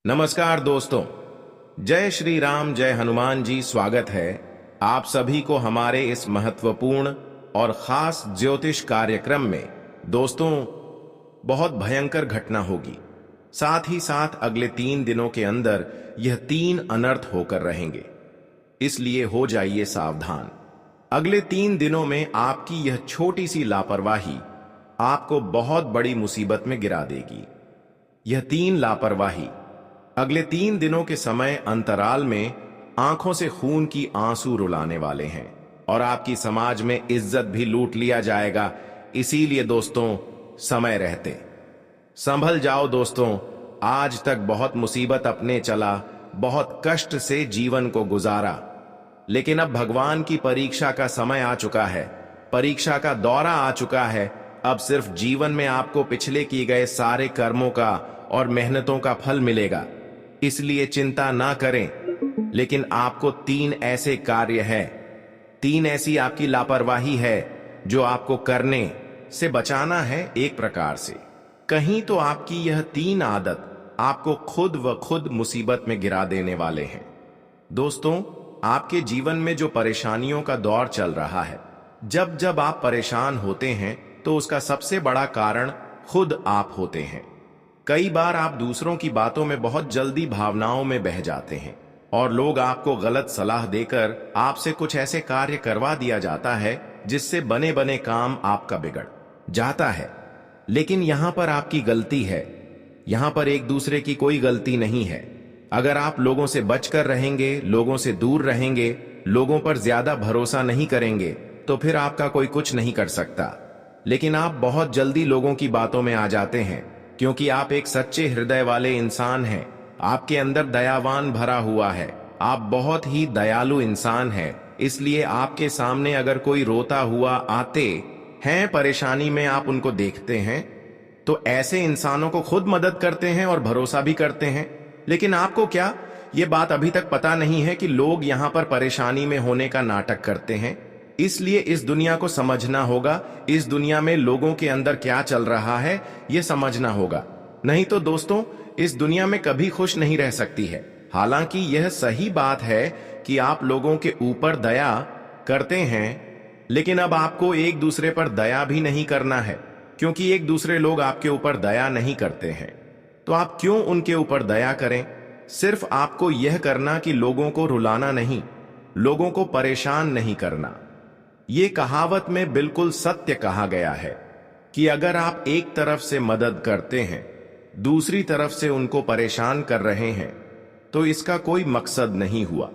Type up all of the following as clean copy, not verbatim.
नमस्कार दोस्तों। जय श्री राम, जय हनुमान जी। स्वागत है आप सभी को हमारे इस महत्वपूर्ण और खास ज्योतिष कार्यक्रम में। दोस्तों, बहुत भयंकर घटना होगी। साथ ही साथ अगले 3 दिनों के अंदर यह 3 अनर्थ होकर रहेंगे, इसलिए हो जाइए सावधान। अगले 3 दिनों में आपकी यह छोटी सी लापरवाही आपको बहुत बड़ी मुसीबत में गिरा देगी। यह 3 लापरवाही अगले 3 दिनों के समय अंतराल में आंखों से खून की आंसू रुलाने वाले हैं और आपकी समाज में इज्जत भी लूट लिया जाएगा। इसीलिए दोस्तों, समय रहते संभल जाओ। दोस्तों, आज तक बहुत मुसीबत अपने चला, बहुत कष्ट से जीवन को गुजारा, लेकिन अब भगवान की परीक्षा का समय आ चुका है, परीक्षा का दौरा आ चुका है। अब सिर्फ जीवन में आपको पिछले किए गए सारे कर्मों का और मेहनतों का फल मिलेगा, इसलिए चिंता ना करें। लेकिन आपको 3 ऐसे कार्य हैं, 3 ऐसी आपकी लापरवाही है जो आपको करने से बचाना है। एक प्रकार से कहीं तो आपकी यह 3 आदत आपको खुद व खुद मुसीबत में गिरा देने वाले हैं। दोस्तों, आपके जीवन में जो परेशानियों का दौर चल रहा है, जब जब आप परेशान होते हैं तो उसका सबसे बड़ा कारण खुद आप होते हैं। कई बार आप दूसरों की बातों में बहुत जल्दी भावनाओं में बह जाते हैं और लोग आपको गलत सलाह देकर आपसे कुछ ऐसे कार्य करवा दिया जाता है जिससे बने बने काम आपका बिगड़ जाता है। लेकिन यहां पर आपकी गलती है, यहां पर एक दूसरे की कोई गलती नहीं है। अगर आप लोगों से बचकर रहेंगे, लोगों से दूर रहेंगे, लोगों पर ज्यादा भरोसा नहीं करेंगे, तो फिर आपका कोई कुछ नहीं कर सकता। लेकिन आप बहुत जल्दी लोगों की बातों में आ जाते हैं क्योंकि आप एक सच्चे हृदय वाले इंसान हैं। आपके अंदर दयावान भरा हुआ है, आप बहुत ही दयालु इंसान हैं। इसलिए आपके सामने अगर कोई रोता हुआ आते हैं, परेशानी में आप उनको देखते हैं, तो ऐसे इंसानों को खुद मदद करते हैं और भरोसा भी करते हैं। लेकिन आपको क्या ये बात अभी तक पता नहीं है कि लोग यहां पर परेशानी में होने का नाटक करते हैं। इसलिए इस दुनिया को समझना होगा, इस दुनिया में लोगों के अंदर क्या चल रहा है ये समझना होगा। नहीं तो दोस्तों, इस दुनिया में कभी खुश नहीं रह सकती है। हालांकि यह सही बात है कि आप लोगों के ऊपर दया करते हैं, लेकिन अब आपको एक दूसरे पर दया भी नहीं करना है, क्योंकि एक दूसरे लोग आपके ऊपर दया नहीं करते हैं। तो आप क्यों उनके ऊपर दया करें? सिर्फ आपको यह करना कि लोगों को रुलाना नहीं, लोगों को परेशान नहीं करना। ये कहावत में बिल्कुल सत्य कहा गया है कि अगर आप एक तरफ से मदद करते हैं, दूसरी तरफ से उनको परेशान कर रहे हैं, तो इसका कोई मकसद नहीं हुआ।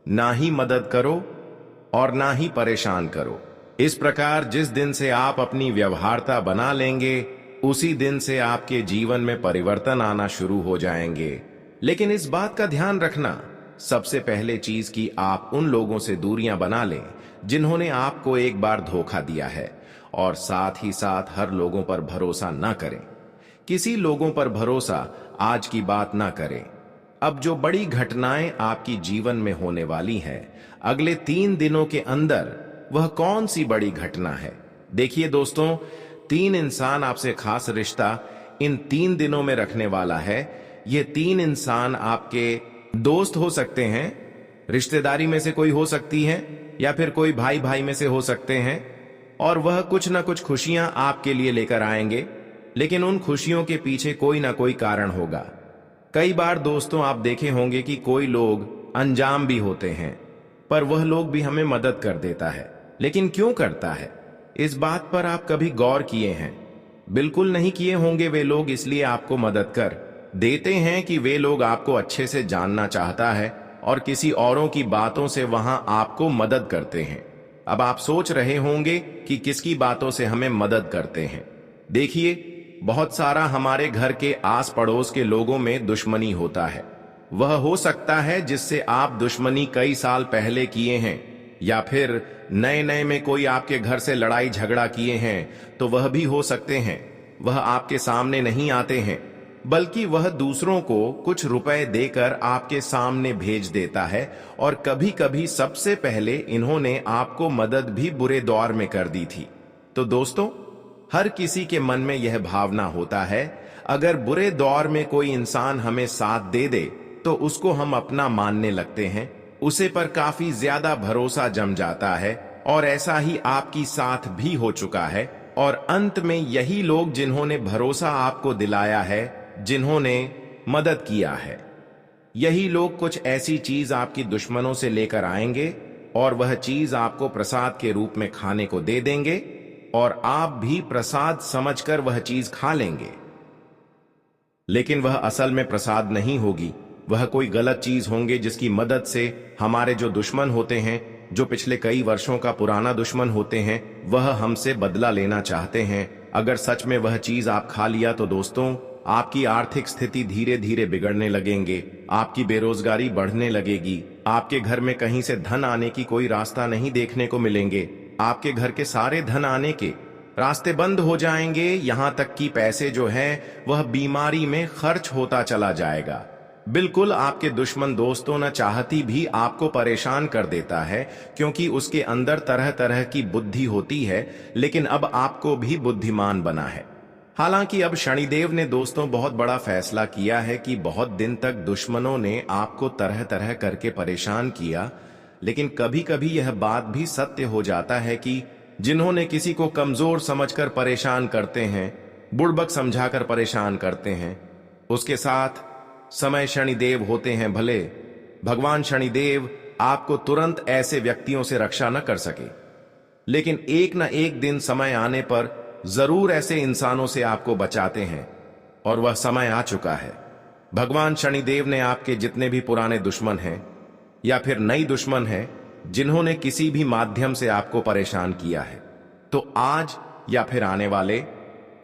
ना ही मदद करो और ना ही परेशान करो। इस प्रकार जिस दिन से आप अपनी व्यवहारता बना लेंगे, उसी दिन से आपके जीवन में परिवर्तन आना शुरू हो जाएंगे। लेकिन इस बात का ध्यान रखना, सबसे पहले चीज कि आप उन लोगों से दूरियां बना लें जिन्होंने आपको एक बार धोखा दिया है, और साथ ही साथ हर लोगों पर भरोसा ना करें। किसी लोगों पर भरोसा आज की बात ना करें। अब जो बड़ी घटनाएं आपकी जीवन में होने वाली है अगले 3 दिनों के अंदर, वह कौन सी बड़ी घटना है? देखिए दोस्तों, 3 इंसान आपसे खास रिश्ता इन 3 दिनों में रखने वाला है। ये 3 इंसान आपके दोस्त हो सकते हैं, रिश्तेदारी में से कोई हो सकती है, या फिर कोई भाई भाई में से हो सकते हैं, और वह कुछ ना कुछ खुशियां आपके लिए लेकर आएंगे। लेकिन उन खुशियों के पीछे कोई ना कोई कारण होगा। कई बार दोस्तों आप देखे होंगे कि कोई लोग अनजान भी होते हैं, पर वह लोग भी हमें मदद कर देता है। लेकिन क्यों करता है, इस बात पर आप कभी गौर किए हैं? बिल्कुल नहीं किए होंगे। वे लोग इसलिए आपको मदद कर देते हैं कि वे लोग आपको अच्छे से जानना चाहता है और किसी औरों की बातों से वहां आपको मदद करते हैं। अब आप सोच रहे होंगे कि किसकी बातों से हमें मदद करते हैं। देखिए, बहुत सारा हमारे घर के आस पड़ोस के लोगों में दुश्मनी होता है। वह हो सकता है जिससे आप दुश्मनी कई साल पहले किए हैं, या फिर नए नए में कोई आपके घर से लड़ाई झगड़ा किए हैं, तो वह भी हो सकते हैं। वह आपके सामने नहीं आते हैं, बल्कि वह दूसरों को कुछ रुपए देकर आपके सामने भेज देता है, और कभी कभी सबसे पहले इन्होंने आपको मदद भी बुरे दौर में कर दी थी। तो दोस्तों, हर किसी के मन में यह भावना होता है, अगर बुरे दौर में कोई इंसान हमें साथ दे दे तो उसको हम अपना मानने लगते हैं, उसे पर काफी ज्यादा भरोसा जम जाता है। और ऐसा ही आपकी साथ भी हो चुका है। और अंत में यही लोग जिन्होंने भरोसा आपको दिलाया है, जिन्होंने मदद किया है, यही लोग कुछ ऐसी चीज आपकी दुश्मनों से लेकर आएंगे और वह चीज आपको प्रसाद के रूप में खाने को दे देंगे और आप भी प्रसाद समझकर वह चीज खा लेंगे। लेकिन वह असल में प्रसाद नहीं होगी, वह कोई गलत चीज होंगे जिसकी मदद से हमारे जो दुश्मन होते हैं, जो पिछले कई वर्षों का पुराना दुश्मन होते हैं, वह हमसे बदला लेना चाहते हैं। अगर सच में वह चीज आप खा लिया तो दोस्तों, आपकी आर्थिक स्थिति धीरे धीरे बिगड़ने लगेंगे, आपकी बेरोजगारी बढ़ने लगेगी, आपके घर में कहीं से धन आने की कोई रास्ता नहीं देखने को मिलेंगे, आपके घर के सारे धन आने के रास्ते बंद हो जाएंगे, यहां तक कि पैसे जो है वह बीमारी में खर्च होता चला जाएगा। बिल्कुल आपके दुश्मन दोस्तों न चाहती भी आपको परेशान कर देता है, क्योंकि उसके अंदर तरह तरह की बुद्धि होती है, लेकिन अब आपको भी बुद्धिमान बना है। हालांकि अब शनिदेव ने दोस्तों बहुत बड़ा फैसला किया है कि बहुत दिन तक दुश्मनों ने आपको तरह तरह करके परेशान किया, लेकिन कभी कभी यह बात भी सत्य हो जाता है कि जिन्होंने किसी को कमजोर समझकर परेशान करते हैं, बुड़बक समझाकर परेशान करते हैं, उसके साथ समय शनिदेव होते हैं। भले भगवान शनिदेव आपको तुरंत ऐसे व्यक्तियों से रक्षा न कर सके, लेकिन एक न एक दिन समय आने पर जरूर ऐसे इंसानों से आपको बचाते हैं, और वह समय आ चुका है। भगवान शनिदेव ने आपके जितने भी पुराने दुश्मन हैं या फिर नई दुश्मन हैं, जिन्होंने किसी भी माध्यम से आपको परेशान किया है, तो आज या फिर आने वाले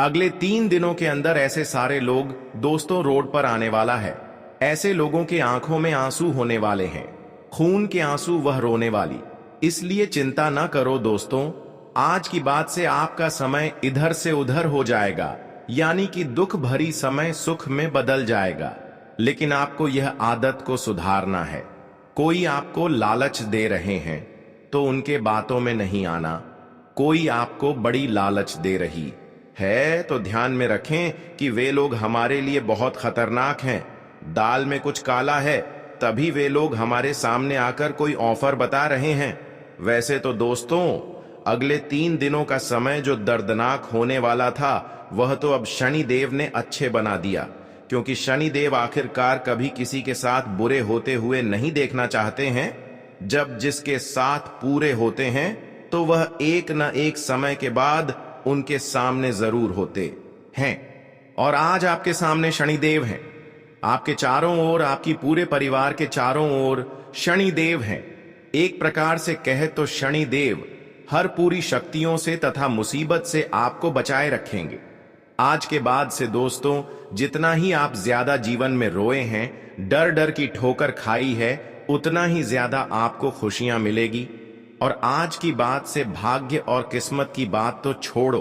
अगले 3 दिनों के अंदर ऐसे सारे लोग दोस्तों रोड पर आने वाला है। ऐसे लोगों के आंखों में आंसू होने वाले हैं, खून के आंसू, वह रोने वाली। इसलिए चिंता ना करो दोस्तों, आज की बात से आपका समय इधर से उधर हो जाएगा, यानी कि दुख भरी समय सुख में बदल जाएगा। लेकिन आपको यह आदत को सुधारना है। कोई आपको लालच दे रहे हैं तो उनके बातों में नहीं आना। कोई आपको बड़ी लालच दे रही है तो ध्यान में रखें कि वे लोग हमारे लिए बहुत खतरनाक हैं। दाल में कुछ काला है, तभी वे लोग हमारे सामने आकर कोई ऑफर बता रहे हैं। वैसे तो दोस्तों, अगले 3 दिनों का समय जो दर्दनाक होने वाला था, वह तो अब शनिदेव ने अच्छे बना दिया, क्योंकि शनिदेव आखिरकार कभी किसी के साथ बुरे होते हुए नहीं देखना चाहते हैं। जब जिसके साथ पूरे होते हैं तो वह एक न एक समय के बाद उनके सामने जरूर होते हैं। और आज आपके सामने शनिदेव हैं, आपके चारों ओर, आपकी पूरे परिवार के चारों ओर शनिदेव हैं। एक प्रकार से कहे तो शनिदेव हर पूरी शक्तियों से तथा मुसीबत से आपको बचाए रखेंगे। आज के बाद से दोस्तों, जितना ही आप ज्यादा जीवन में रोए हैं, डर डर की ठोकर खाई है, उतना ही ज्यादा आपको खुशियां मिलेगी। और आज की बात से भाग्य और किस्मत की बात तो छोड़ो,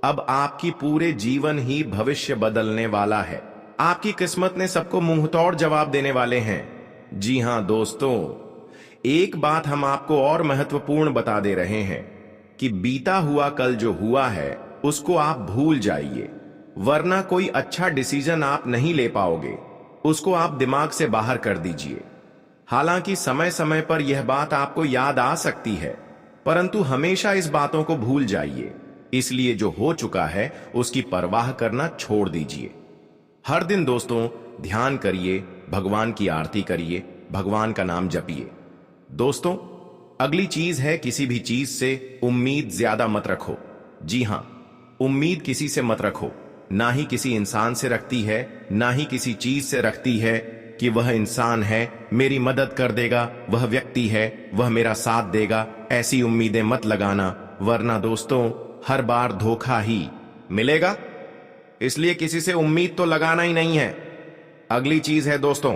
अब आपकी पूरे जीवन ही भविष्य बदलने वाला है। आपकी किस्मत ने सबको मुंहतोड़ जवाब देने वाले हैं। जी हां दोस्तों, एक बात हम आपको और महत्वपूर्ण बता दे रहे हैं कि बीता हुआ कल जो हुआ है उसको आप भूल जाइए, वरना कोई अच्छा डिसीजन आप नहीं ले पाओगे। उसको आप दिमाग से बाहर कर दीजिए। हालांकि समय समय पर यह बात आपको याद आ सकती है, परंतु हमेशा इस बातों को भूल जाइए। इसलिए जो हो चुका है उसकी परवाह करना छोड़ दीजिए। हर दिन दोस्तों ध्यान करिए, भगवान की आरती करिए, भगवान का नाम जपिए। दोस्तों, अगली चीज है, किसी भी चीज से उम्मीद ज्यादा मत रखो। जी हां, उम्मीद किसी से मत रखो, ना ही किसी इंसान से रखती है, ना ही किसी चीज से रखती है कि वह इंसान है मेरी मदद कर देगा, वह व्यक्ति है वह मेरा साथ देगा। ऐसी उम्मीदें मत लगाना, वरना दोस्तों हर बार धोखा ही मिलेगा। इसलिए किसी से उम्मीद तो लगाना ही नहीं है। अगली चीज है दोस्तों,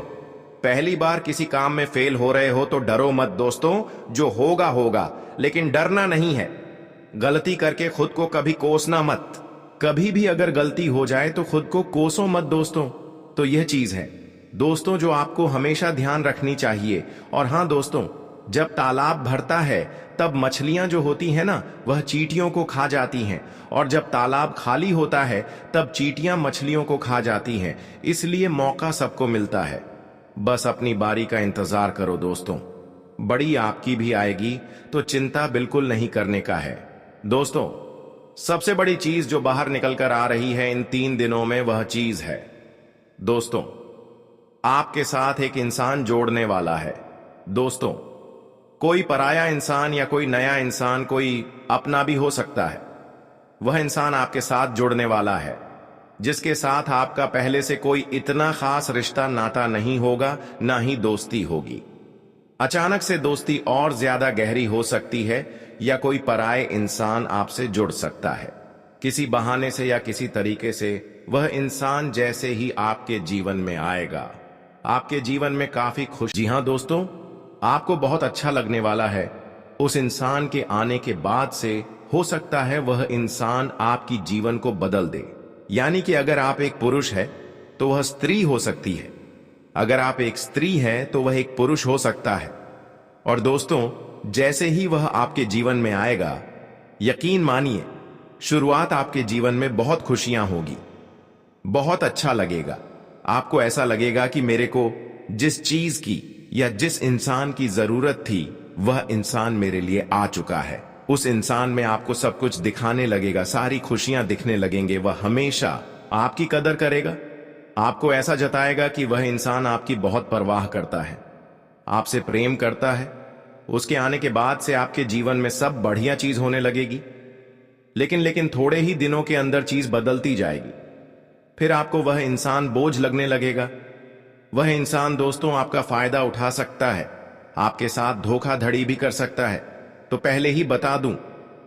पहली बार किसी काम में फेल हो रहे हो तो डरो मत दोस्तों, जो होगा होगा, लेकिन डरना नहीं है। गलती करके खुद को कभी कोसना मत। कभी भी अगर गलती हो जाए तो खुद को कोसो मत दोस्तों। तो यह चीज है दोस्तों जो आपको हमेशा ध्यान रखनी चाहिए। और हां दोस्तों, जब तालाब भरता है तब मछलियां जो होती हैं ना, वह चींटियों को खा जाती हैं, और जब तालाब खाली होता है तब चींटियां मछलियों को खा जाती हैं। इसलिए मौका सबको मिलता है। बस अपनी बारी का इंतजार करो दोस्तों, बड़ी आपकी भी आएगी, तो चिंता बिल्कुल नहीं करने का है। दोस्तों, सबसे बड़ी चीज जो बाहर निकल कर आ रही है इन 3 दिनों में, वह चीज है दोस्तों, आपके साथ एक इंसान जोड़ने वाला है। दोस्तों, कोई पराया इंसान या कोई नया इंसान, कोई अपना भी हो सकता है। वह इंसान आपके साथ जुड़ने वाला है, जिसके साथ आपका पहले से कोई इतना खास रिश्ता नाता नहीं होगा, ना ही दोस्ती होगी। अचानक से दोस्ती और ज्यादा गहरी हो सकती है, या कोई पराये इंसान आपसे जुड़ सकता है किसी बहाने से या किसी तरीके से। वह इंसान जैसे ही आपके जीवन में आएगा, आपके जीवन में काफी खुश, जी हां दोस्तों, आपको बहुत अच्छा लगने वाला है। उस इंसान के आने के बाद से हो सकता है वह इंसान आपकी जीवन को बदल दे। यानी कि अगर आप एक पुरुष है तो वह स्त्री हो सकती है, अगर आप एक स्त्री हैं तो वह एक पुरुष हो सकता है। और दोस्तों, जैसे ही वह आपके जीवन में आएगा, यकीन मानिए शुरुआत आपके जीवन में बहुत खुशियां होगी, बहुत अच्छा लगेगा। आपको ऐसा लगेगा कि मेरे को जिस चीज की या जिस इंसान की जरूरत थी, वह इंसान मेरे लिए आ चुका है। उस इंसान में आपको सब कुछ दिखाने लगेगा, सारी खुशियां दिखने लगेंगे। वह हमेशा आपकी कदर करेगा, आपको ऐसा जताएगा कि वह इंसान आपकी बहुत परवाह करता है, आपसे प्रेम करता है। उसके आने के बाद से आपके जीवन में सब बढ़िया चीज होने लगेगी। लेकिन थोड़े ही दिनों के अंदर चीज बदलती जाएगी। फिर आपको वह इंसान बोझ लगने लगेगा। वह इंसान दोस्तों आपका फायदा उठा सकता है, आपके साथ धोखाधड़ी भी कर सकता है। तो पहले ही बता दूं,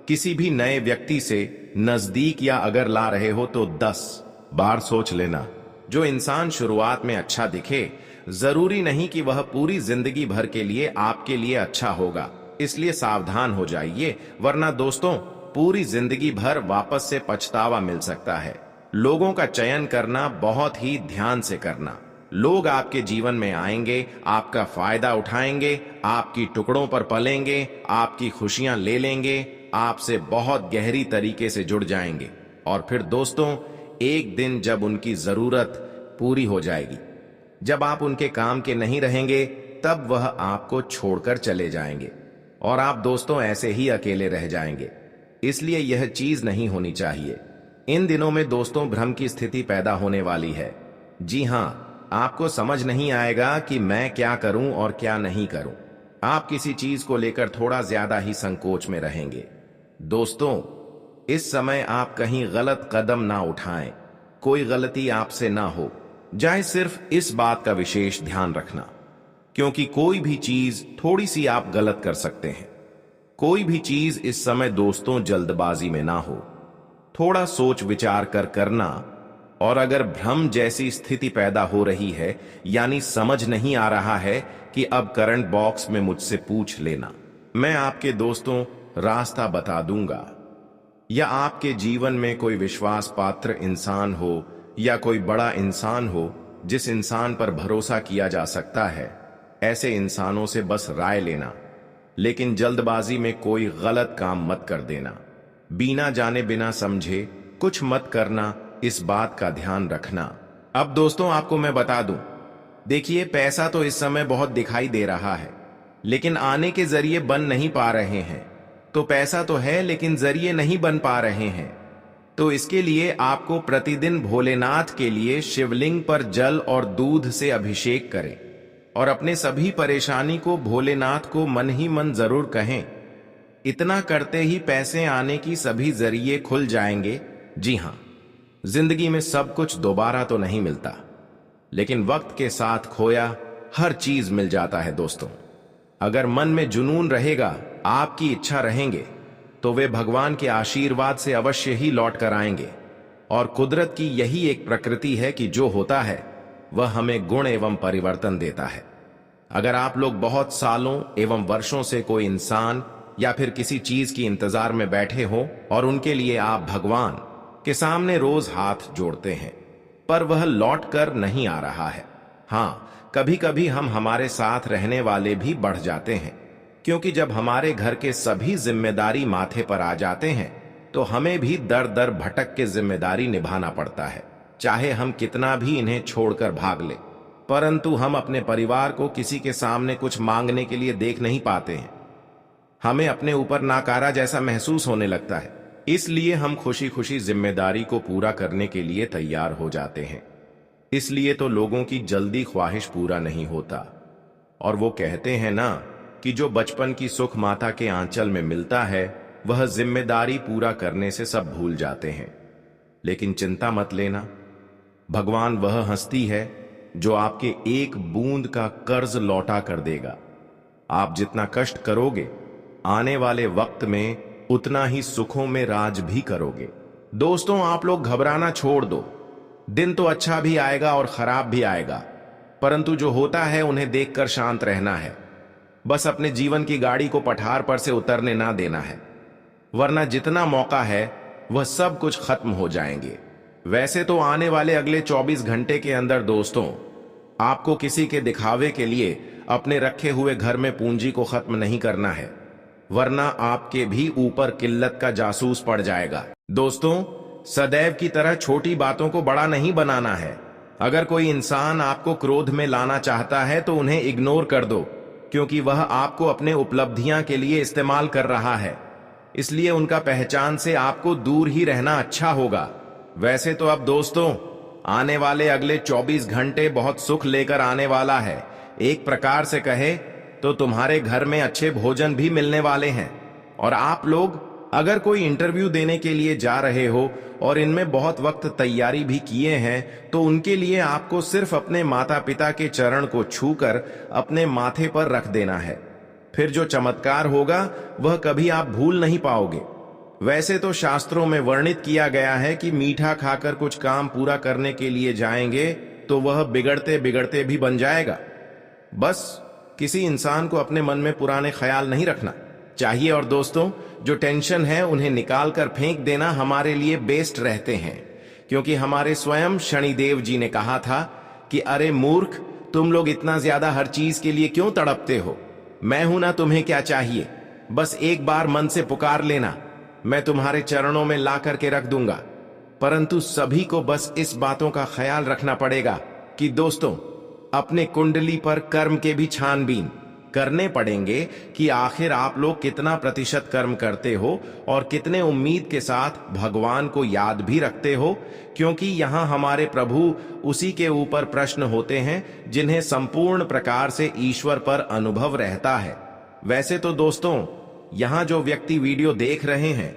किसी भी नए व्यक्ति से नजदीक या अगर ला रहे हो तो 10 बार सोच लेना। जो इंसान शुरुआत में अच्छा दिखे, जरूरी नहीं कि वह पूरी जिंदगी भर के लिए आपके लिए अच्छा होगा। इसलिए सावधान हो जाइए, वरना दोस्तों पूरी जिंदगी भर वापस से पछतावा मिल सकता है। लोगों का चयन करना बहुत ही ध्यान से करना। लोग आपके जीवन में आएंगे, आपका फायदा उठाएंगे, आपकी टुकड़ों पर पलेंगे, आपकी खुशियां ले लेंगे, आपसे बहुत गहरी तरीके से जुड़ जाएंगे। और फिर दोस्तों, एक दिन जब उनकी जरूरत पूरी हो जाएगी, जब आप उनके काम के नहीं रहेंगे, तब वह आपको छोड़कर चले जाएंगे और आप दोस्तों ऐसे ही अकेले रह जाएंगे। इसलिए यह चीज नहीं होनी चाहिए। इन दिनों में दोस्तों भ्रम की स्थिति पैदा होने वाली है। जी हां, आपको समझ नहीं आएगा कि मैं क्या करूं और क्या नहीं करूं। आप किसी चीज को लेकर थोड़ा ज्यादा ही संकोच में रहेंगे। दोस्तों, इस समय आप कहीं गलत कदम ना उठाएं, कोई गलती आपसे ना हो जाए। सिर्फ इस बात का विशेष ध्यान रखना, क्योंकि कोई भी चीज थोड़ी सी आप गलत कर सकते हैं। कोई भी चीज इस समय दोस्तों जल्दबाजी में ना हो, थोड़ा सोच विचार कर करना। और अगर भ्रम जैसी स्थिति पैदा हो रही है, यानी समझ नहीं आ रहा है कि अब करंट बॉक्स में मुझसे पूछ लेना, मैं आपके दोस्तों रास्ता बता दूंगा। या आपके जीवन में कोई विश्वास पात्र इंसान हो या कोई बड़ा इंसान हो जिस इंसान पर भरोसा किया जा सकता है, ऐसे इंसानों से बस राय लेना। लेकिन जल्दबाजी में कोई गलत काम मत कर देना। बिना जाने बिना समझे कुछ मत करना, इस बात का ध्यान रखना। अब दोस्तों आपको मैं बता दूं, देखिए पैसा तो इस समय बहुत दिखाई दे रहा है, लेकिन आने के जरिए बन नहीं पा रहे हैं। तो पैसा तो है लेकिन जरिए नहीं बन पा रहे हैं। तो इसके लिए आपको प्रतिदिन भोलेनाथ के लिए शिवलिंग पर जल और दूध से अभिषेक करें और अपने सभी परेशानी को भोलेनाथ को मन ही मन जरूर कहें। इतना करते ही पैसे आने की सभी जरिए खुल जाएंगे। जी हां, जिंदगी में सब कुछ दोबारा तो नहीं मिलता, लेकिन वक्त के साथ खोया हर चीज मिल जाता है दोस्तों। अगर मन में जुनून रहेगा, आपकी इच्छा रहेंगे, तो वे भगवान के आशीर्वाद से अवश्य ही लौट कर आएंगे। और कुदरत की यही एक प्रकृति है कि जो होता है वह हमें गुण एवं परिवर्तन देता है। अगर आप लोग बहुत सालों एवं वर्षों से कोई इंसान या फिर किसी चीज की इंतजार में बैठे हो और उनके लिए आप भगवान के सामने रोज हाथ जोड़ते हैं, पर वह लौट कर नहीं आ रहा है। हां, कभी कभी हम हमारे साथ रहने वाले भी बढ़ जाते हैं, क्योंकि जब हमारे घर के सभी जिम्मेदारी माथे पर आ जाते हैं तो हमें भी दर दर भटक के जिम्मेदारी निभाना पड़ता है, चाहे हम कितना भी इन्हें छोड़कर भाग ले। परंतु हम अपने परिवार को किसी के सामने कुछ मांगने के लिए देख नहीं पाते हैं। हमें अपने ऊपर नाकारा जैसा महसूस होने लगता है, इसलिए हम खुशी खुशी जिम्मेदारी को पूरा करने के लिए तैयार हो जाते हैं। इसलिए तो लोगों की जल्दी ख्वाहिश पूरा नहीं होता, और वो कहते हैं ना कि जो बचपन की सुख माता के आंचल में मिलता है वह जिम्मेदारी पूरा करने से सब भूल जाते हैं। लेकिन चिंता मत लेना, भगवान वह हस्ती है जो आपके एक बूंद का कर्ज लौटा कर देगा। आप जितना कष्ट करोगे आने वाले वक्त में उतना ही सुखों में राज भी करोगे। दोस्तों, आप लोग घबराना छोड़ दो। दिन तो अच्छा भी आएगा और खराब भी आएगा, परंतु जो होता है उन्हें देखकर शांत रहना है। बस अपने जीवन की गाड़ी को पठार पर से उतरने ना देना है, वरना जितना मौका है वह सब कुछ खत्म हो जाएंगे। वैसे तो आने वाले अगले 24 घंटे के अंदर दोस्तों, आपको किसी के दिखावे के लिए अपने रखे हुए घर में पूंजी को खत्म नहीं करना है, वरना आपके भी ऊपर किल्लत का जासूस पड़ जाएगा। दोस्तों, सदैव की तरह छोटी बातों को बड़ा नहीं बनाना है। अगर कोई इंसान आपको क्रोध में लाना चाहता है तो उन्हें इग्नोर कर दो, क्योंकि वह आपको अपने उपलब्धियां के लिए इस्तेमाल कर रहा है। इसलिए उनका पहचान से आपको दूर ही रहना अच्छा होगा। वैसे तो अब दोस्तों, आने वाले अगले 24 घंटे बहुत सुख लेकर आने वाला है। एक प्रकार से कहे तो तुम्हारे घर में अच्छे भोजन भी मिलने वाले हैं। और आप लोग अगर कोई इंटरव्यू देने के लिए जा रहे हो और इनमें बहुत वक्त तैयारी भी किए हैं, तो उनके लिए आपको सिर्फ अपने माता पिता के चरण को छूकर अपने माथे पर रख देना है। फिर जो चमत्कार होगा वह कभी आप भूल नहीं पाओगे। वैसे तो शास्त्रों में वर्णित किया गया है कि मीठा खाकर कुछ काम पूरा करने के लिए जाएंगे तो वह बिगड़ते बिगड़ते भी बन जाएगा। बस किसी इंसान को अपने मन में पुराने ख्याल नहीं रखना चाहिए, और दोस्तों, जो टेंशन है उन्हें निकाल कर फेंक देना हमारे लिए बेस्ट रहते हैं। क्योंकि हमारे स्वयं शनिदेव जी ने कहा था कि अरे मूर्ख, तुम लोग इतना ज्यादा हर चीज के लिए क्यों तड़पते हो? मैं हूं ना, तुम्हें क्या चाहिए? बस एक बार मन से पुकार लेना, मैं तुम्हारे चरणों में ला करके रख दूंगा। परंतु सभी को बस इस बातों का ख्याल रखना पड़ेगा कि दोस्तों, अपने कुंडली पर कर्म के भी छानबीन करने पड़ेंगे कि आखिर आप लोग कितना प्रतिशत कर्म करते हो और कितने उम्मीद के साथ भगवान को याद भी रखते हो। क्योंकि यहाँ हमारे प्रभु उसी के ऊपर प्रश्न होते हैं जिन्हें संपूर्ण प्रकार से ईश्वर पर अनुभव रहता है। वैसे तो दोस्तों, यहाँ जो व्यक्ति वीडियो देख रहे हैं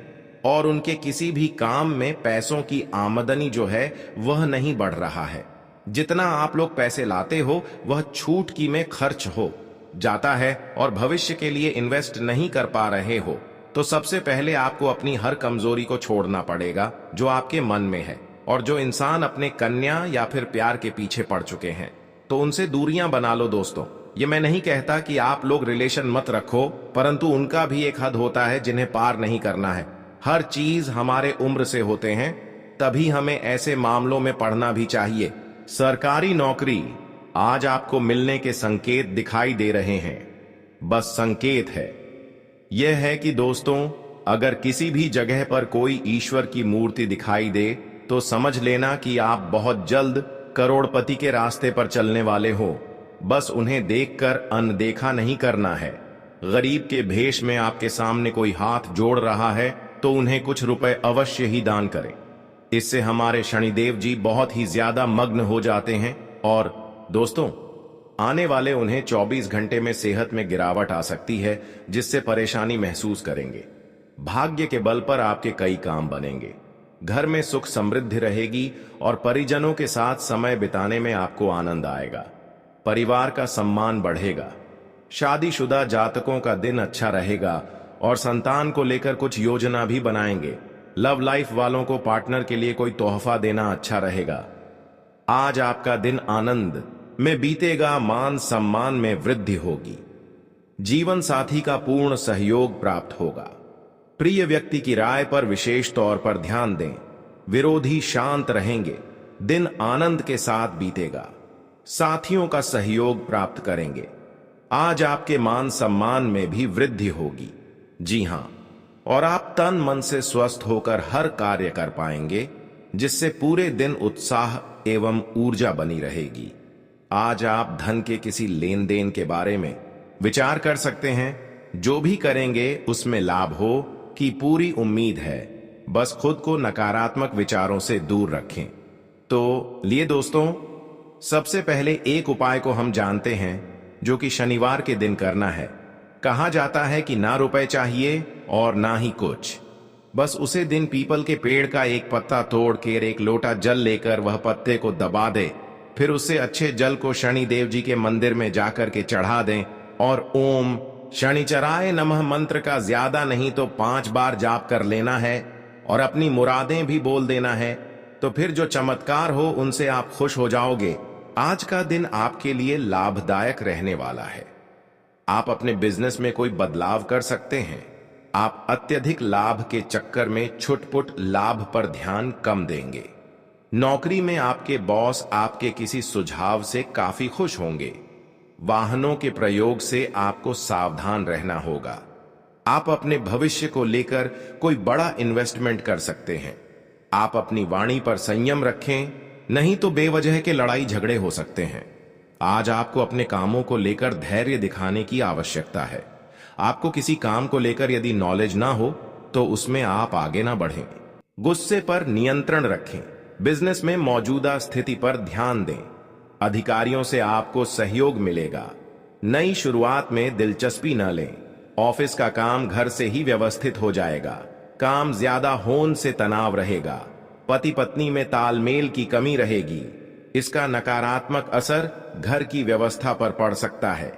और उनके किसी भी काम में पैसों की आमदनी जो है वह नहीं बढ़ रहा है। जितना आप लोग पैसे लाते हो वह छूट की में खर्च हो जाता है और भविष्य के लिए इन्वेस्ट नहीं कर पा रहे हो, तो सबसे पहले आपको अपनी हर कमजोरी को छोड़ना पड़ेगा जो आपके मन में है। और जो इंसान अपने कन्या या फिर प्यार के पीछे पड़ चुके हैं तो उनसे दूरियां बना लो दोस्तों। ये मैं नहीं कहता कि आप लोग रिलेशन मत रखो, परंतु उनका भी एक हद होता है जिन्हें पार नहीं करना है। हर चीज हमारे उम्र से होते हैं, तभी हमें ऐसे मामलों में पढ़ना भी चाहिए। सरकारी नौकरी आज आपको मिलने के संकेत दिखाई दे रहे हैं, बस संकेत है। यह है कि दोस्तों, अगर किसी भी जगह पर कोई ईश्वर की मूर्ति दिखाई दे तो समझ लेना कि आप बहुत जल्द करोड़पति के रास्ते पर चलने वाले हो। बस उन्हें देखकर अनदेखा नहीं करना है। गरीब के भेष में आपके सामने कोई हाथ जोड़ रहा है तो उन्हें कुछ रुपए अवश्य ही दान करें। इससे हमारे शनिदेव जी बहुत ही ज्यादा मग्न हो जाते हैं। और दोस्तों, आने वाले उन्हें 24 घंटे में सेहत में गिरावट आ सकती है, जिससे परेशानी महसूस करेंगे। भाग्य के बल पर आपके कई काम बनेंगे, घर में सुख समृद्धि रहेगी और परिजनों के साथ समय बिताने में आपको आनंद आएगा। परिवार का सम्मान बढ़ेगा। शादीशुदा जातकों का दिन अच्छा रहेगा और संतान को लेकर कुछ योजना भी बनाएंगे। लव लाइफ वालों को पार्टनर के लिए कोई तोहफा देना अच्छा रहेगा। आज आपका दिन आनंद में बीतेगा, मान सम्मान में वृद्धि होगी, जीवन साथी का पूर्ण सहयोग प्राप्त होगा। प्रिय व्यक्ति की राय पर विशेष तौर पर ध्यान दें। विरोधी शांत रहेंगे, दिन आनंद के साथ बीतेगा, साथियों का सहयोग प्राप्त करेंगे। आज आपके मान सम्मान में भी वृद्धि होगी। जी हां, और आप तन मन से स्वस्थ होकर हर कार्य कर पाएंगे, जिससे पूरे दिन उत्साह एवं ऊर्जा बनी रहेगी। आज आप धन के किसी लेन देन के बारे में विचार कर सकते हैं। जो भी करेंगे उसमें लाभ हो की पूरी उम्मीद है। बस खुद को नकारात्मक विचारों से दूर रखें। तो लिए दोस्तों, सबसे पहले एक उपाय को हम जानते हैं, जो कि शनिवार के दिन करना है। कहा जाता है कि ना रुपए चाहिए और ना ही कुछ, बस उसे दिन पीपल के पेड़ का एक पत्ता तोड़ कर एक लोटा जल लेकर वह पत्ते को दबा दे, फिर उससे अच्छे जल को शनि देव जी के मंदिर में जाकर के चढ़ा दें और ओम शनिचराय नमः मंत्र का ज्यादा नहीं तो 5 बार जाप कर लेना है और अपनी मुरादें भी बोल देना है। तो फिर जो चमत्कार हो उनसे आप खुश हो जाओगे। आज का दिन आपके लिए लाभदायक रहने वाला है। आप अपने बिजनेस में कोई बदलाव कर सकते हैं। आप अत्यधिक लाभ के चक्कर में छुटपुट लाभ पर ध्यान कम देंगे। नौकरी में आपके बॉस आपके किसी सुझाव से काफी खुश होंगे। वाहनों के प्रयोग से आपको सावधान रहना होगा। आप अपने भविष्य को लेकर कोई बड़ा इन्वेस्टमेंट कर सकते हैं। आप अपनी वाणी पर संयम रखें, नहीं तो बेवजह के लड़ाई झगड़े हो सकते हैं। आज आपको अपने कामों को लेकर धैर्य दिखाने की आवश्यकता है। आपको किसी काम को लेकर यदि नॉलेज ना हो तो उसमें आप आगे ना बढ़ें। गुस्से पर नियंत्रण रखें। बिजनेस में मौजूदा स्थिति पर ध्यान दें। अधिकारियों से आपको सहयोग मिलेगा। नई शुरुआत में दिलचस्पी न लें। ऑफिस का काम घर से ही व्यवस्थित हो जाएगा। काम ज्यादा होन से तनाव रहेगा। पति पत्नी में तालमेल की कमी रहेगी। इसका नकारात्मक असर घर की व्यवस्था पर पड़ सकता है।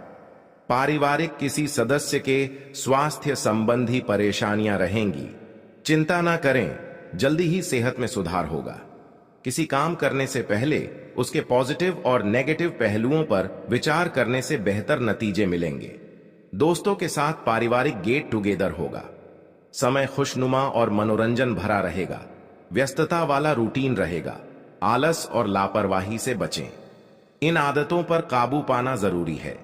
पारिवारिक किसी सदस्य के स्वास्थ्य संबंधी परेशानियां रहेंगी। चिंता ना करें, जल्दी ही सेहत में सुधार होगा। किसी काम करने से पहले उसके पॉजिटिव और नेगेटिव पहलुओं पर विचार करने से बेहतर नतीजे मिलेंगे। दोस्तों के साथ पारिवारिक गेट टुगेदर होगा। समय खुशनुमा और मनोरंजन भरा रहेगा। व्यस्तता वाला रूटीन रहेगा। आलस और लापरवाही से बचें। इन आदतों पर काबू पाना जरूरी है।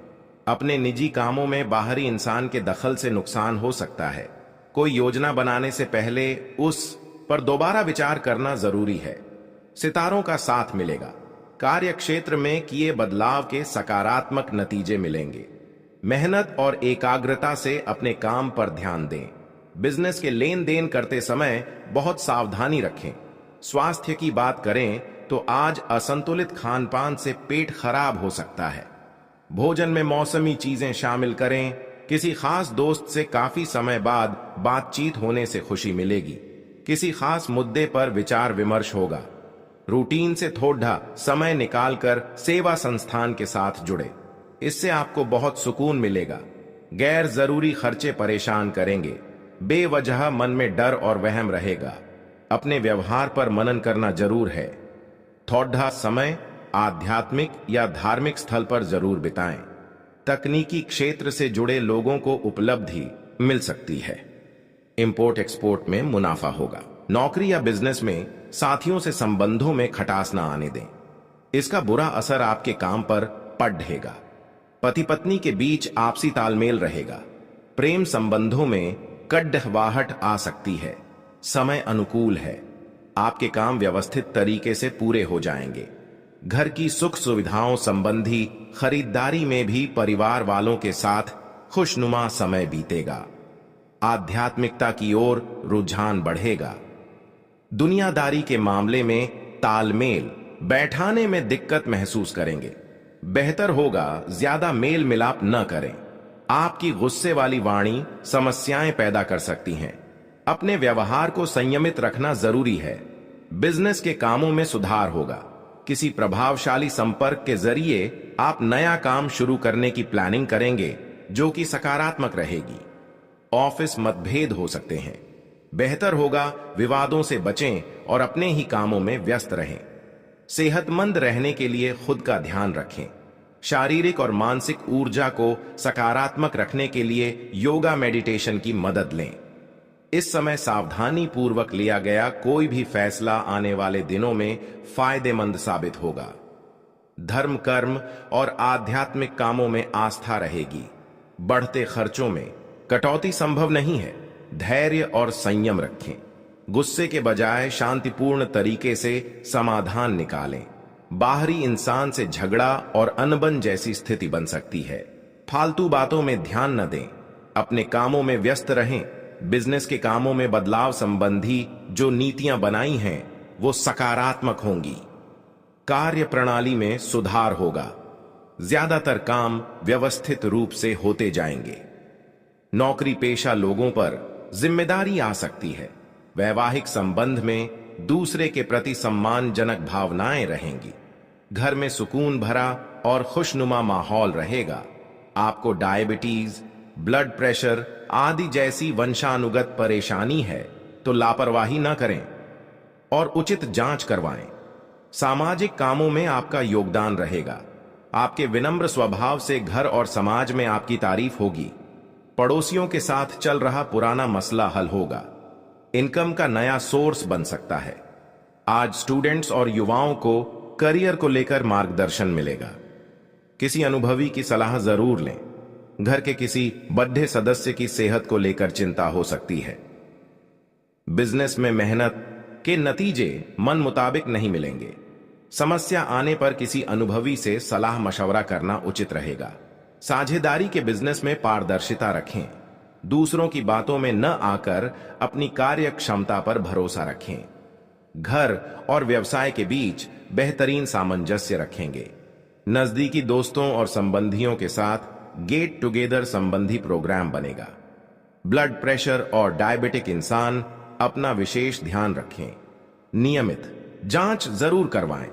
अपने निजी कामों में बाहरी इंसान के दखल से नुकसान हो सकता है। कोई योजना बनाने से पहले उस पर दोबारा विचार करना जरूरी है। सितारों का साथ मिलेगा। कार्य क्षेत्र में किए बदलाव के सकारात्मक नतीजे मिलेंगे। मेहनत और एकाग्रता से अपने काम पर ध्यान दें। बिजनेस के लेन देन करते समय बहुत सावधानी रखें। स्वास्थ्य की बात करें तो आज असंतुलित खान पान से पेट खराब हो सकता है। भोजन में मौसमी चीजें शामिल करें। किसी खास दोस्त से काफी समय बाद बातचीत होने से खुशी मिलेगी। किसी खास मुद्दे पर विचार विमर्श होगा। रूटीन से थोड़ा समय निकालकर सेवा संस्थान के साथ जुड़े। इससे आपको बहुत सुकून मिलेगा। गैर जरूरी खर्चे परेशान करेंगे। बेवजह मन में डर और वहम रहेगा। अपने व्यवहार पर मनन करना जरूर है। थोड़ा समय आध्यात्मिक या धार्मिक स्थल पर जरूर बिताएं। तकनीकी क्षेत्र से जुड़े लोगों को उपलब्धि मिल सकती है। इंपोर्ट एक्सपोर्ट में मुनाफा होगा। नौकरी या बिजनेस में साथियों से संबंधों में खटास ना आने दें। इसका बुरा असर आपके काम पर पड़ेगा। पति पत्नी के बीच आपसी तालमेल रहेगा। प्रेम संबंधों में कड़वाहट आ सकती है। समय अनुकूल है। आपके काम व्यवस्थित तरीके से पूरे हो जाएंगे। घर की सुख सुविधाओं संबंधी खरीदारी में भी परिवार वालों के साथ खुशनुमा समय बीतेगा। आध्यात्मिकता की ओर रुझान बढ़ेगा। दुनियादारी के मामले में तालमेल बैठाने में दिक्कत महसूस करेंगे। बेहतर होगा ज्यादा मेल मिलाप न करें। आपकी गुस्से वाली वाणी समस्याएं पैदा कर सकती हैं। अपने व्यवहार को संयमित रखना जरूरी है। बिजनेस के कामों में सुधार होगा। किसी प्रभावशाली संपर्क के जरिए आप नया काम शुरू करने की प्लानिंग करेंगे, जो कि सकारात्मक रहेगी। ऑफिस मतभेद हो सकते हैं। बेहतर होगा विवादों से बचें और अपने ही कामों में व्यस्त रहें। सेहतमंद रहने के लिए खुद का ध्यान रखें। शारीरिक और मानसिक ऊर्जा को सकारात्मक रखने के लिए योगा मेडिटेशन की मदद लें। इस समय सावधानी पूर्वक लिया गया कोई भी फैसला आने वाले दिनों में फायदेमंद साबित होगा। धर्म, कर्म और आध्यात्मिक कामों में आस्था रहेगी। बढ़ते खर्चों में कटौती संभव नहीं है। धैर्य और संयम रखें। गुस्से के बजाय शांतिपूर्ण तरीके से समाधान निकालें। बाहरी इंसान से झगड़ा और अनबन जैसी स्थिति बन सकती है। फालतू बातों में ध्यान न दें। अपने कामों में व्यस्त रहें। बिजनेस के कामों में बदलाव संबंधी जो नीतियां बनाई हैं वो सकारात्मक होंगी। कार्य प्रणाली में सुधार होगा। ज्यादातर काम व्यवस्थित रूप से होते जाएंगे। नौकरी पेशा लोगों पर जिम्मेदारी आ सकती है। वैवाहिक संबंध में दूसरे के प्रति सम्मानजनक भावनाएं रहेंगी। घर में सुकून भरा और खुशनुमा माहौल रहेगा। आपको डायबिटीज, ब्लड प्रेशर आदि जैसी वंशानुगत परेशानी है तो लापरवाही न करें और उचित जांच करवाएं। सामाजिक कामों में आपका योगदान रहेगा। आपके विनम्र स्वभाव से घर और समाज में आपकी तारीफ होगी। पड़ोसियों के साथ चल रहा पुराना मसला हल होगा। इनकम का नया सोर्स बन सकता है। आज स्टूडेंट्स और युवाओं को करियर को लेकर मार्गदर्शन मिलेगा। किसी अनुभवी की सलाह जरूर लें। घर के किसी बूढ़े सदस्य की सेहत को लेकर चिंता हो सकती है। बिजनेस में मेहनत के नतीजे मन मुताबिक नहीं मिलेंगे। समस्या आने पर किसी अनुभवी से सलाह मशवरा करना उचित रहेगा। साझेदारी के बिजनेस में पारदर्शिता रखें। दूसरों की बातों में न आकर अपनी कार्य क्षमता पर भरोसा रखें। घर और व्यवसाय के बीच बेहतरीन सामंजस्य रखेंगे। नजदीकी दोस्तों और संबंधियों के साथ गेट टुगेदर संबंधी प्रोग्राम बनेगा। ब्लड प्रेशर और डायबिटिक इंसान अपना विशेष ध्यान रखें। नियमित जांच जरूर करवाएं।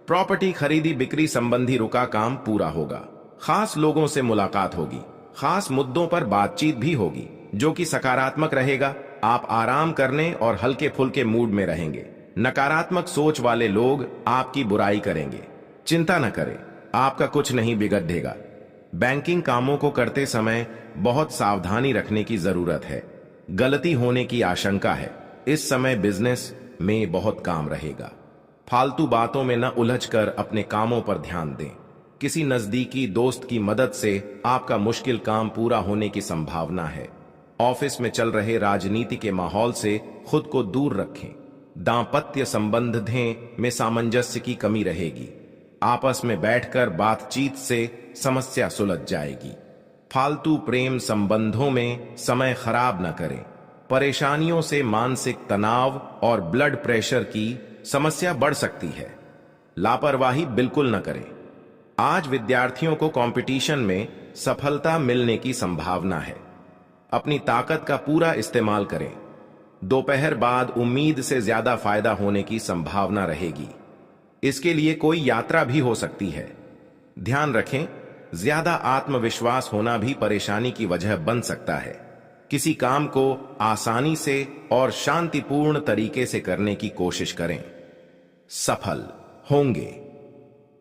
प्रॉपर्टी खरीदी बिक्री संबंधी रुका काम पूरा होगा। खास लोगों से मुलाकात होगी। खास मुद्दों पर बातचीत भी होगी जो कि सकारात्मक रहेगा। आप आराम करने और हल्के फुल्के मूड में रहेंगे। नकारात्मक सोच वाले लोग आपकी बुराई करेंगे। चिंता न करें, आपका कुछ नहीं बिगड़ेगा। बैंकिंग कामों को करते समय बहुत सावधानी रखने की जरूरत है। गलती होने की आशंका है। इस समय बिजनेस में बहुत काम रहेगा। फालतू बातों में न उलझकर अपने कामों पर ध्यान दें। किसी नजदीकी दोस्त की मदद से आपका मुश्किल काम पूरा होने की संभावना है। ऑफिस में चल रहे राजनीति के माहौल से खुद को दूर रखें। दांपत्य संबंधों में सामंजस्य की कमी रहेगी। आपस में बैठकर बातचीत से समस्या सुलझ जाएगी। फालतू प्रेम संबंधों में समय खराब न करें। परेशानियों से मानसिक तनाव और ब्लड प्रेशर की समस्या बढ़ सकती है। लापरवाही बिल्कुल न करें। आज विद्यार्थियों को कंपटीशन में सफलता मिलने की संभावना है। अपनी ताकत का पूरा इस्तेमाल करें। दोपहर बाद उम्मीद से ज्यादा फायदा होने की संभावना रहेगी। इसके लिए कोई यात्रा भी हो सकती है। ध्यान रखें, ज्यादा आत्मविश्वास होना भी परेशानी की वजह बन सकता है। किसी काम को आसानी से और शांतिपूर्ण तरीके से करने की कोशिश करें। सफल होंगे।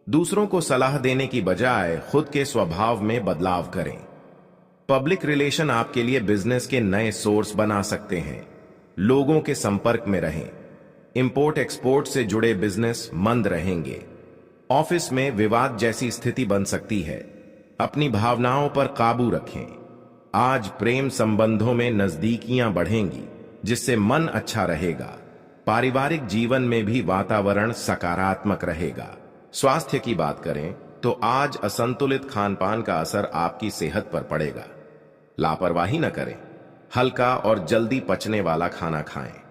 दूसरों को सलाह देने की बजाय खुद के स्वभाव में बदलाव करें। पब्लिक रिलेशन आपके लिए बिजनेस के नए सोर्स बना सकते हैं। लोगों के संपर्क में रहें। इंपोर्ट एक्सपोर्ट से जुड़े बिजनेस मंद रहेंगे। ऑफिस में विवाद जैसी स्थिति बन सकती है। अपनी भावनाओं पर काबू रखें। आज प्रेम संबंधों में नजदीकियां बढ़ेंगी जिससे मन अच्छा रहेगा। पारिवारिक जीवन में भी वातावरण सकारात्मक रहेगा। स्वास्थ्य की बात करें तो आज असंतुलित खानपान का असर आपकी सेहत पर पड़ेगा। लापरवाही न करें। हल्का और जल्दी पचने वाला खाना खाएं।